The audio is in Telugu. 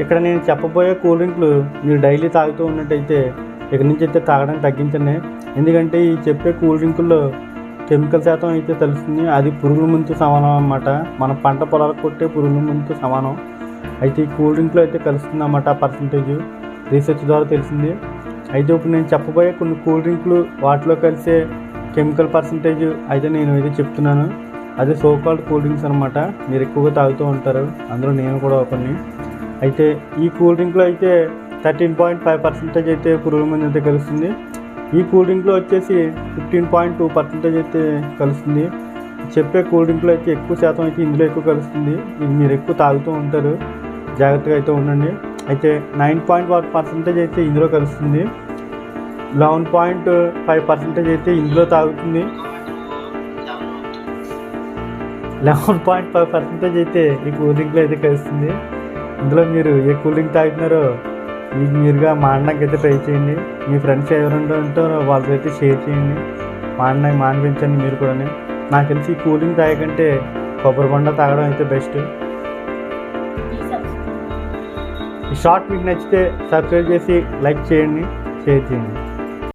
ఇక్కడ నేను చెప్పబోయే కూల్ డ్రింక్లు మీరు డైలీ తాగుతూ ఉన్నట్టయితే ఇక నుంచి అయితే తాగడం తగ్గించండి. ఎందుకంటే ఈ చెప్పే కూల్ డ్రింకుల్లో కెమికల్ శాతం అయితే తెలుస్తుంది. అది పురుగుల మందుతో సమానం అన్నమాట. మన పంట పొలాలకు కొట్టే పురుగుల మందుతో సమానం. అయితే ఈ కూల్ డ్రింక్లో అయితే కలుస్తుంది అన్నమాట పర్సంటేజ్. రీసెర్చ్ ద్వారా తెలిసింది. అయితే ఇప్పుడు నేను చెప్పబోయే కొన్ని కూల్ డ్రింక్లు వాటిలో కలిసే కెమికల్ పర్సంటేజ్ అయితే నేను అయితే చెప్తున్నాను. అదే సో కాల్డ్ కూల్ డ్రింక్స్ అనమాట. మీరు ఎక్కువగా తాగుతూ ఉంటారు, అందులో నేను కూడా ఒకరిని. అయితే ఈ కూల్ డ్రింక్లో అయితే 13.5% అయితే పురుగుల మందు అయితే కలుస్తుంది. ఈ కూల్ డ్రింక్లో వచ్చేసి 15.2% అయితే కలుస్తుంది. చెప్పే కూల్ డ్రింక్లో అయితే ఎక్కువ శాతం అయితే ఇందులో ఎక్కువ కలుస్తుంది. ఇది మీరు ఎక్కువ తాగుతూ ఉంటారు, జాగ్రత్తగా అయితే ఉండండి. అయితే 9.1% అయితే ఇందులో కలుస్తుంది. 11.5% అయితే ఇందులో తాగుతుంది. 11.5% అయితే ఈ కూల్ డ్రింక్లో అయితే కలుస్తుంది. ఇందులో మీరు ఏ కూల్ డ్రింక్ తాగుతున్నారో మీకు మీరుగా మానడానికి అయితే ట్రై చేయండి. మీ ఫ్రెండ్స్ ఎవరైనా ఉంటారో వాళ్ళకైతే షేర్ చేయండి. మానిపించండి మీరు కూడా. నాకు తెలిసి ఈ కూల్ డ్రింక్ తాగకంటే కొబ్బరి బొండ తాగడం అయితే బెస్ట్. ఈ షార్ట్ మీకు నచ్చితే సబ్స్క్రైబ్ చేసి లైక్ చేయండి, షేర్ చేయండి.